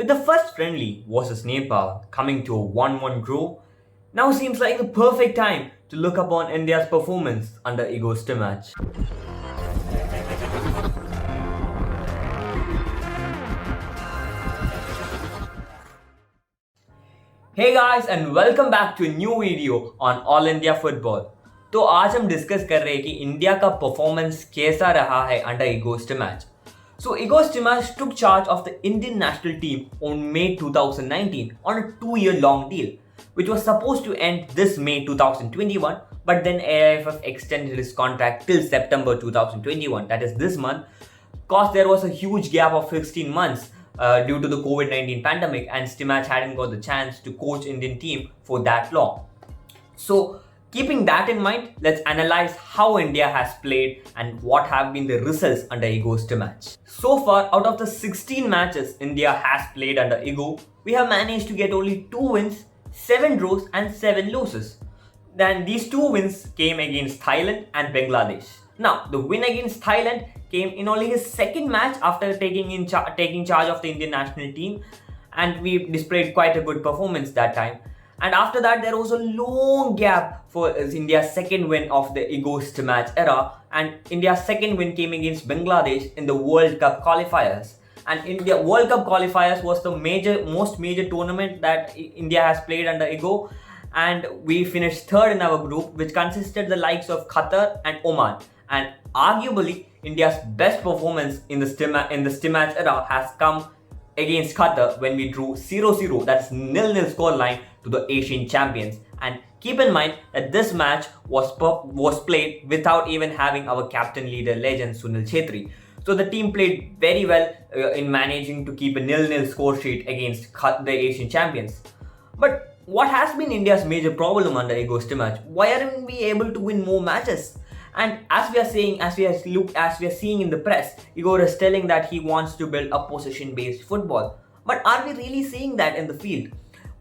With the first friendly versus Nepal coming to a 1-1 draw, now seems like the perfect time to look upon India's performance under Igor Stimac. Hey guys and welcome back to a new video on All India Football. तो आज हम discuss कर रहे हैं कि India का performance कैसा रहा है under Igor Stimac. So Igor Stimac took charge of the Indian national team on May 2019 on a 2-year long deal, which was supposed to end this May 2021, but then AIFF extended his contract till September 2021, that is this month, cause there was a huge gap of 16 months due to the COVID-19 pandemic, and Stimac hadn't got the chance to coach Indian team for that long. So keeping that in mind, let's analyze how India has played and what have been the results under Igor Stimac. So far, out of the 16 matches India has played under Igor, we have managed to get only 2 wins, 7 draws and 7 losses. Then these 2 wins came against Thailand and Bangladesh. Now, the win against Thailand came in only his second match after taking charge of the Indian national team, and we displayed quite a good performance that time. And after that, there was a long gap for India's second win of the Igor Stimac era, and India's second win came against Bangladesh in the World Cup qualifiers. And India World Cup qualifiers was the most major tournament that India has played under Igor, and we finished third in our group, which consisted the likes of Qatar and Oman. And arguably, India's best performance in the Stimac era has come against Qatar when we drew 0-0, that's 0-0 scoreline to the Asian champions. And keep in mind that this match was played without even having our captain leader legend Sunil Chhetri. So the team played very well in managing to keep a 0-0 score sheet against the Asian champions. But what has been India's major problem under Igor Stimac? Why aren't we able to win more matches? And as we are seeing in the press, Igor is telling that he wants to build a possession-based football. But are we really seeing that in the field?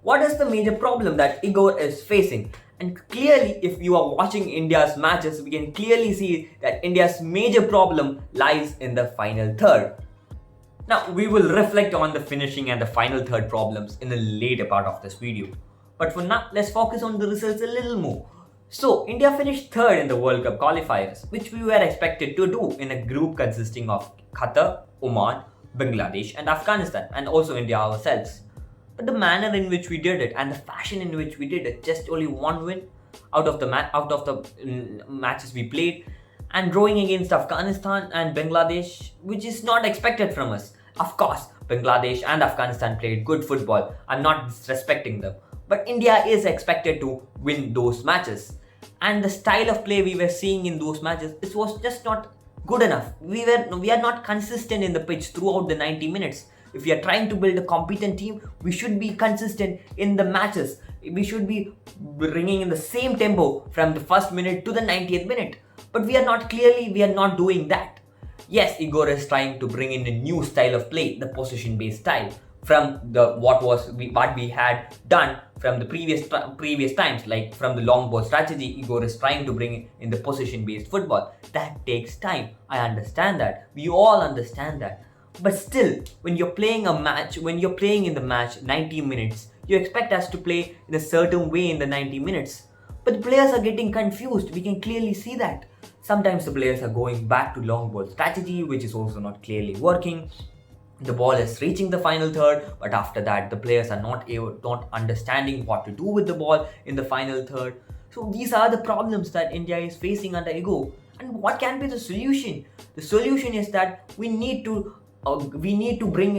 What is the major problem that Igor is facing? And clearly, if you are watching India's matches, we can clearly see that India's major problem lies in the final third. Now, we will reflect on the finishing and the final third problems in the later part of this video. But for now, let's focus on the results a little more. So, India finished third in the World Cup qualifiers, which we were expected to do in a group consisting of Qatar, Oman, Bangladesh and Afghanistan, and also India ourselves. But the manner in which we did it and the fashion in which we did it, just only one win out of the matches we played, and drawing against Afghanistan and Bangladesh, which is not expected from us. Of course, Bangladesh and Afghanistan played good football. I'm not disrespecting them. But India is expected to win those matches. And the style of play we were seeing in those matches, it was just not good enough. We are not consistent in the pitch throughout the 90 minutes. If we are trying to build a competent team, we should be consistent in the matches. We should be bringing in the same tempo from the first minute to the 90th minute. But we are not doing that. Yes, Igor is trying to bring in a new style of play, the possession-based style, from what we had done from the previous times, like from the long ball strategy. Igor is trying to bring in the possession-based football. That takes time. I understand that. We all understand that. But still, when you're playing in the match 90 minutes, you expect us to play in a certain way in the 90 minutes. But the players are getting confused. We can clearly see that. Sometimes the players are going back to long ball strategy, which is also not clearly working. The ball is reaching the final third, but after that, the players are not understanding what to do with the ball in the final third. So these are the problems that India is facing under Igor. And what can be the solution? The solution is that we need to bring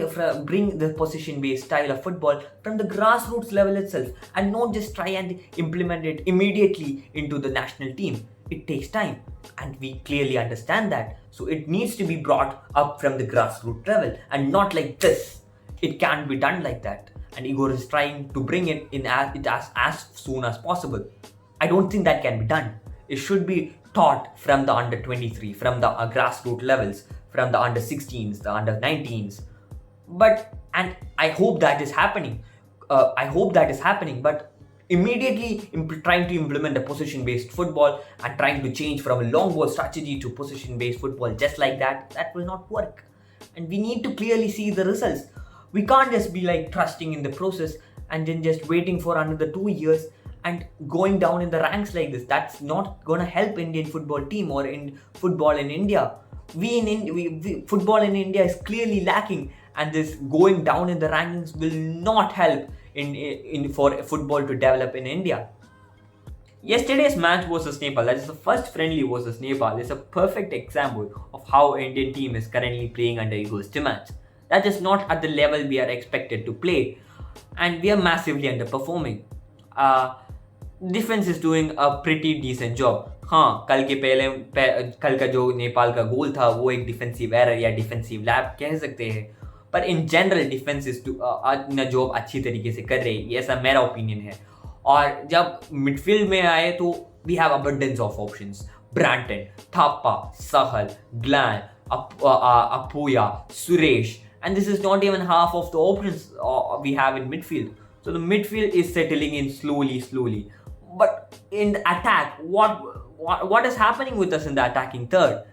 the possession-based style of football from the grassroots level itself, and not just try and implement it immediately into the national team. It takes time, and we clearly understand that. So it needs to be brought up from the grassroots level, and not like this. It can't be done like that. And Igor is trying to bring it in as soon as possible. I don't think that can be done. It should be taught from the under 23, from the grassroots levels, from the under 16s, the under 19s. And I hope that is happening. But immediately trying to implement a possession-based football and trying to change from a long ball strategy to possession-based football just like that will not work. And we need to clearly see the results. We can't just be like trusting in the process and then just waiting for another 2 years and going down in the ranks like this. That's not gonna help Indian football team or in football in India. Football in India is clearly lacking, and this going down in the rankings will not help in for football to develop in India. Yesterday's match versus Nepal, that is the first friendly versus Nepal, is a perfect example of how Indian team is currently playing under Igor Stimac. That is not at the level we are expected to play, and we are massively underperforming. Defense is doing a pretty decent job. हाँ, कल का जो नेपाल का गोल था वो एक defensive error या defensive lap कह सकते हैं, पर इन जनरल डिफेंस इज अपना जॉब अच्छी तरीके से कर रही है, ऐसा मेरा ओपिनियन है. और जब मिडफील्ड में आए तो we have abundance of options. Brandon, Thapa, Sahal, Glan, Apuia, Suresh, and this is not even half of the options we have in midfield. So the midfield is settling in slowly. But in the attack, what is happening with us in the attacking third?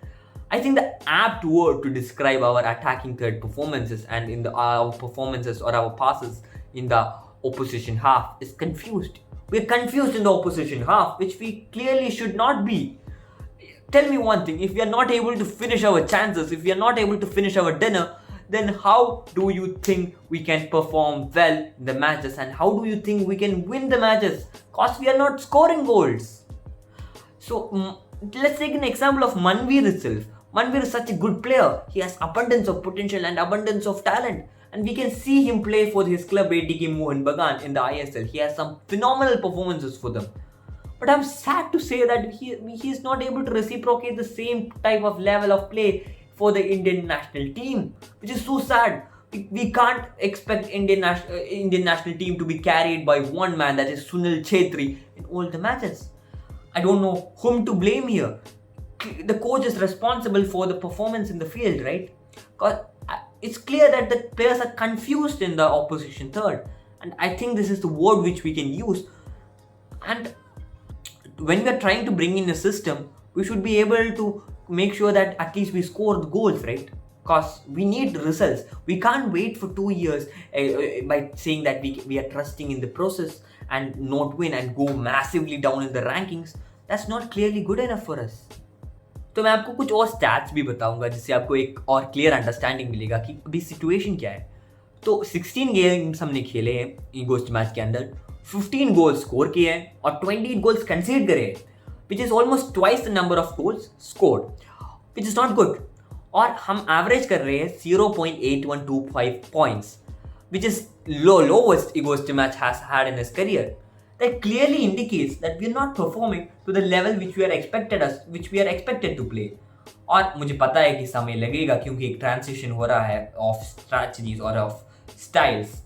I think the apt word to describe our attacking third performances and in our performances or our passes in the opposition half is confused. We're confused in the opposition half, which we clearly should not be. Tell me one thing, if we are not able to finish our chances, if we are not able to finish our dinner, then how do you think we can perform well in the matches, and how do you think we can win the matches? Because we are not scoring goals. So let's take an example of Manveer itself. Manveer is such a good player. He has abundance of potential and abundance of talent, and we can see him play for his club ATK Mohun Bagan in the ISL. He has some phenomenal performances for them. But I'm sad to say that he is not able to reciprocate the same type of level of play for the Indian national team, which is so sad. We can't expect Indian national team to be carried by one man, that is Sunil Chhetri, in all the matches. I don't know whom to blame here. The coach is responsible for the performance in the field, right? Because it's clear that the players are confused in the opposition third, and I think this is the word which we can use. And when we are trying to bring in a system, we should be able to make sure that at least we score the goals, right? Because we need results. We can't wait for 2 years by saying that we are trusting in the process and not win and go massively down in the rankings. That's not clearly good enough for us. तो मैं आपको कुछ और stats भी बताऊंगा जिससे आपको एक और क्लियर अंडरस्टैंडिंग मिलेगा कि अभी सिचुएशन क्या है. तो 16 गेम्स हमने खेले हैं ईगो स्टिमैच के अंदर, 15 गोल्स स्कोर किए हैं और 28 गोल्स कंसीड करे हैं, which is almost twice the number of goals scored, which is not good. और हम एवरेज कर रहे हैं 0.8125 points, which is lowest Igor Stimac has had in his career. That clearly indicates that we are not performing to the level which we are expected to play. और मुझे पता है कि समय लगेगा क्योंकि एक ट्रांसिशन हो रहा है ऑफ स्ट्रैटेजीज और ऑफ स्टाइल्स,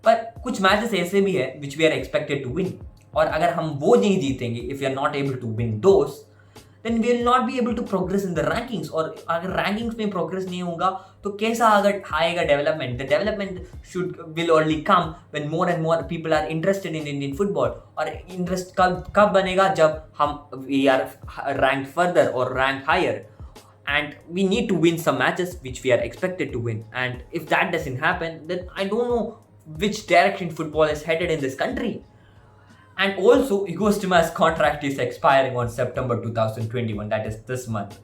पर कुछ मैचेस ऐसे भी है which we are expected to win. और अगर हम वो नहीं जीतेंगे, if we are not able to win those, then we will not be able to progress in the rankings. और अगर rankings में progress नहीं होगा तो कैसा अगर आएगा development? The development will only come when more and more people are interested in Indian football. और interest कब बनेगा? जब हम we are ranked further or ranked higher, and we need to win some matches which we are expected to win. And if that doesn't happen, then I don't know which direction football is headed in this country. And also, Igor Stimac's contract is expiring on September 2021, that is this month.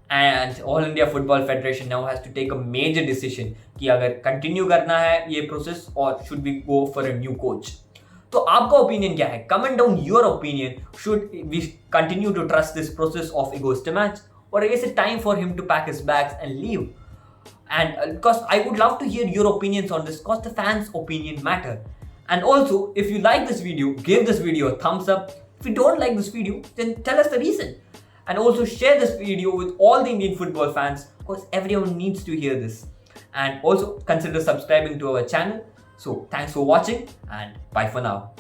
And All India Football Federation now has to take a major decision कि अगर continue करना है ये process or should we go for a new coach. तो आपका opinion क्या है? Comment down your opinion. Should we continue to trust this process of Igor Stimac, or is it time for him to pack his bags and leave? And because I would love to hear your opinions on this, because the fans' opinion matter. And also, if you like this video, give this video a thumbs up. If you don't like this video, then tell us the reason. And also share this video with all the Indian football fans, because everyone needs to hear this. And also consider subscribing to our channel. So thanks for watching and bye for now.